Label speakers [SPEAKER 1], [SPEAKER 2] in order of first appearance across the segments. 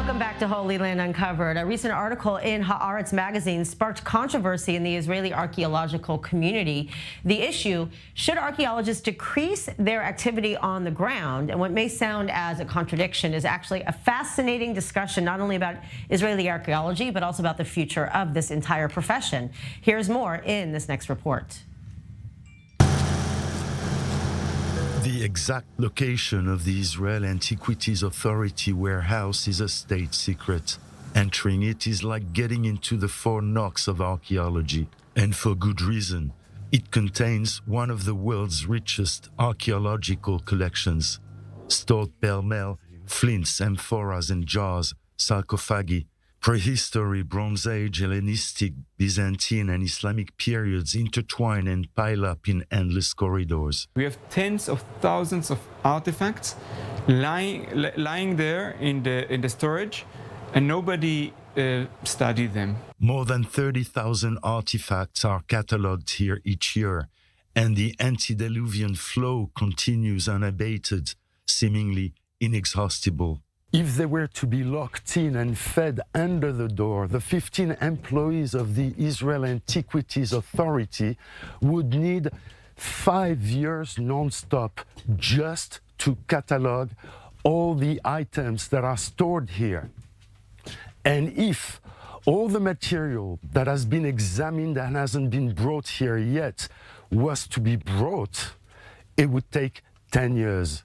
[SPEAKER 1] Welcome back to Holy Land Uncovered. A recent article in Haaretz magazine sparked controversy in the Israeli archaeological community. The issue, should archaeologists decrease their activity on the ground? And what may sound as a contradiction is actually a fascinating discussion, not only about Israeli archaeology, but also about the future of this entire profession. Here's more in this next report.
[SPEAKER 2] The exact location of the Israel Antiquities Authority warehouse is a state secret. Entering it is like getting into the Fort Knox of archaeology, and for good reason. It contains one of the world's richest archaeological collections. Stored pell-mell, flints, amphoras and jars, sarcophagi, prehistory, Bronze Age, Hellenistic, Byzantine and Islamic periods intertwine and pile up in endless corridors.
[SPEAKER 3] We have tens of thousands of artifacts lying there in the storage, and nobody studied them.
[SPEAKER 2] More than 30,000 artifacts are catalogued here each year, and the antediluvian flow continues unabated, seemingly inexhaustible. If they were to be locked in and fed under the door, the 15 employees of the Israel Antiquities Authority would need 5 years non-stop just to catalog all the items that are stored here. And if all the material that has been examined and hasn't been brought here yet was to be brought, it would take 10 years.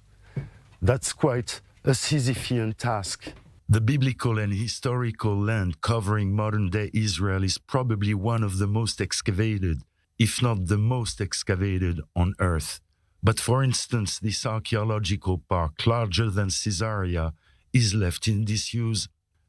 [SPEAKER 2] That's quite a Sisyphean task. The biblical and historical land covering modern-day Israel is probably one of the most excavated, if not the most excavated, on Earth. But for instance, this archaeological park, larger than Caesarea, is left in disuse.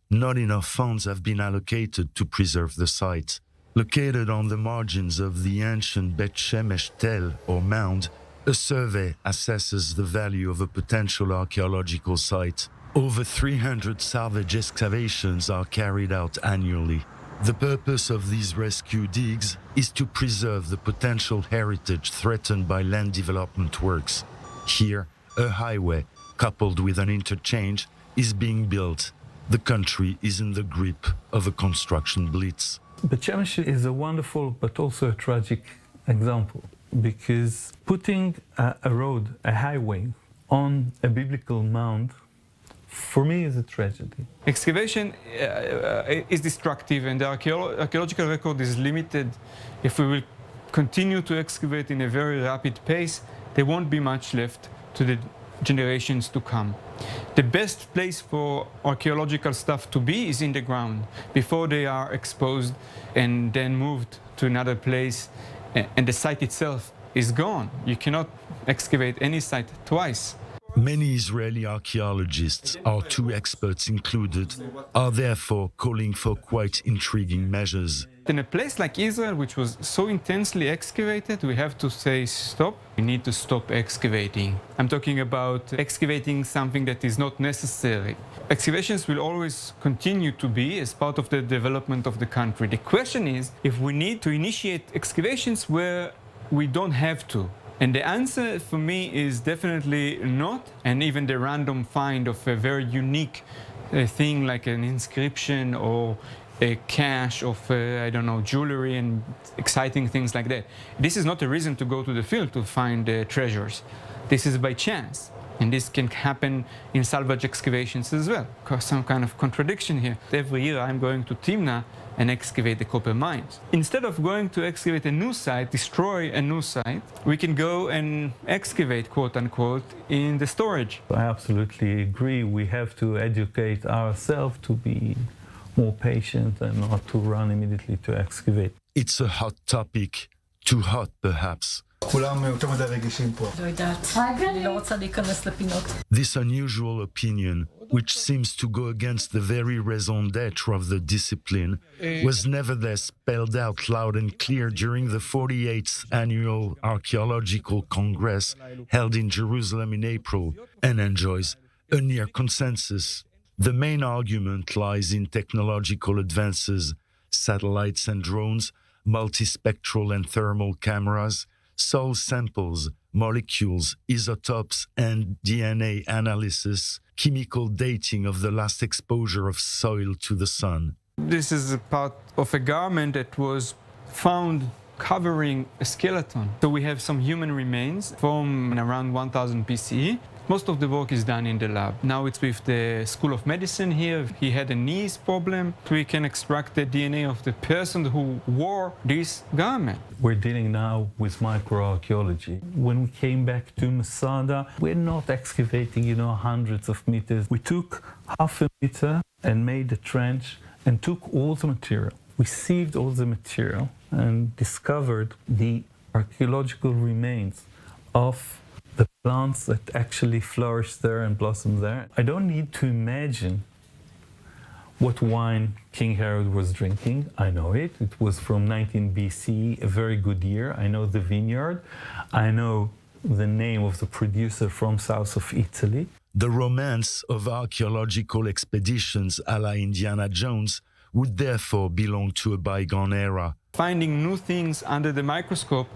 [SPEAKER 2] Not enough funds have been allocated to preserve the site. Located on the margins of the ancient Bet Shemesh Tel, or mound, a survey assesses the value of a potential archaeological site. Over 300 salvage excavations are carried out annually. The purpose of these rescue digs is to preserve the potential heritage threatened by land development works. Here, a highway, coupled with an interchange, is being built. The country is in the grip of a construction blitz.
[SPEAKER 4] Bet Shemesh is a wonderful but also a tragic example, because putting a road, a highway, on a biblical mound, for me, is a tragedy.
[SPEAKER 3] Excavation is destructive, and the archaeological record is limited. If we will continue to excavate in a very rapid pace, there won't be much left to the generations to come. The best place for archaeological stuff to be is in the ground, before they are exposed and then moved to another place, and the site itself is gone. You cannot excavate any site twice.
[SPEAKER 2] Many Israeli archaeologists, our two experts included, are therefore calling for quite intriguing measures.
[SPEAKER 3] In a place like Israel, which was so intensely excavated, we have to say stop. We need to stop excavating. I'm talking about excavating something that is not necessary. Excavations will always continue to be as part of the development of the country. The question is if we need to initiate excavations where we don't have to. And the answer for me is definitely not. And even the random find of a very unique thing like an inscription or a cache of, I don't know, jewelry and exciting things like that. This is not a reason to go to the field to find treasures. This is by chance. And this can happen in salvage excavations as well. Some kind of contradiction here. Every year I'm going to Timna and excavate the copper mines. Instead of going to excavate a new site, destroy a new site, we can go and excavate, quote unquote, in the storage.
[SPEAKER 4] I absolutely agree. We have to educate ourselves to be more patient and not to run immediately to excavate.
[SPEAKER 2] It's a hot topic, too hot perhaps. This unusual opinion, which seems to go against the very raison d'etre of the discipline, was nevertheless spelled out loud and clear during the 48th Annual Archaeological Congress held in Jerusalem in April, and enjoys a near consensus. The main argument lies in technological advances, satellites and drones, multispectral and thermal cameras, soil samples, molecules, isotopes, and DNA analysis chemical dating of the last exposure of soil to the sun.
[SPEAKER 3] This is a part of a garment that was found covering a skeleton. So we have some human remains from around 1000 BCE. Most of the work is done in the lab. Now it's with the School of Medicine here. He had a knees problem. We can extract the DNA of the person who wore this garment.
[SPEAKER 4] We're dealing now with microarchaeology. When we came back to Masada, we're not excavating, hundreds of meters. We took half a meter and made a trench and took all the material. We sieved all the material and discovered the archaeological remains of the plants that actually flourish there and blossom there. I don't need to imagine what wine King Herod was drinking. I know it. It was from 19 BC, a very good year. I know the vineyard. I know the name of the producer from south of Italy.
[SPEAKER 2] The romance of archaeological expeditions a la Indiana Jones would therefore belong to a bygone era.
[SPEAKER 3] Finding new things under the microscope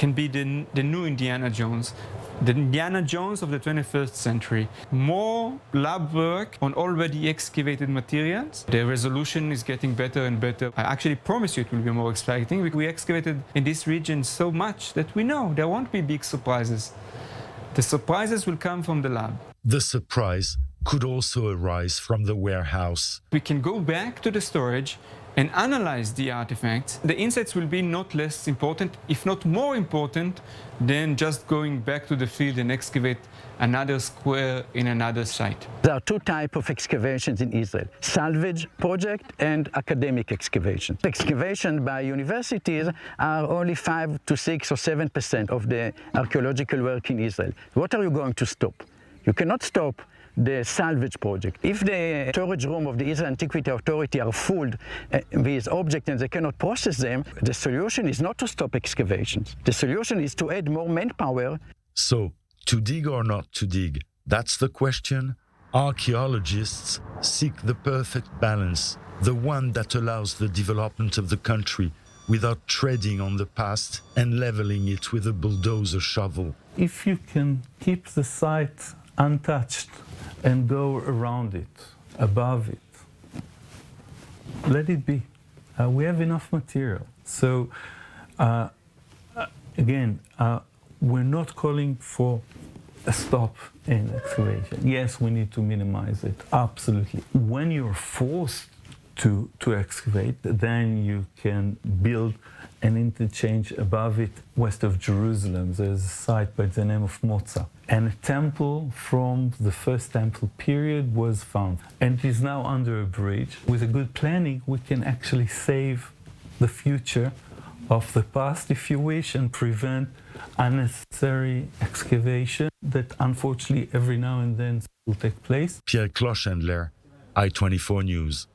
[SPEAKER 3] can be the new Indiana Jones. The Indiana Jones of the 21st century. More lab work on already excavated materials. The resolution is getting better and better. I actually promise you it will be more exciting. We excavated in this region so much that we know there won't be big surprises. The surprises will come from the lab.
[SPEAKER 2] The surprise could also arise from the warehouse.
[SPEAKER 3] We can go back to the storage and analyze the artifacts. The insights will be not less important, if not more important, than just going back to the field and excavate another square in another site.
[SPEAKER 5] There are two types of excavations in Israel: salvage project and academic excavation. Excavation by universities are only 5 to 6 or 7% of the archaeological work in Israel. What are you going to stop? You cannot stop the salvage project. If the storage room of the Israel Antiquity Authority are full with objects and they cannot process them, the solution is not to stop excavations. The solution is to add more manpower.
[SPEAKER 2] So, to dig or not to dig, that's the question. Archaeologists seek the perfect balance, the one that allows the development of the country without treading on the past and leveling it with a bulldozer shovel.
[SPEAKER 4] If you can keep the site untouched and go around it, above it, let it be. We have enough material. So, again, we're not calling for a stop in excavation. Yes, we need to minimize it, absolutely. When you're forced to excavate, then you can build an interchange above it west of Jerusalem. There's a site by the name of Moza. And a temple from the first temple period was found. And it is now under a bridge. With a good planning, we can actually save the future of the past, if you wish, and prevent unnecessary excavation that unfortunately every now and then will take place.
[SPEAKER 2] Pierre Clochendler, I-24 News.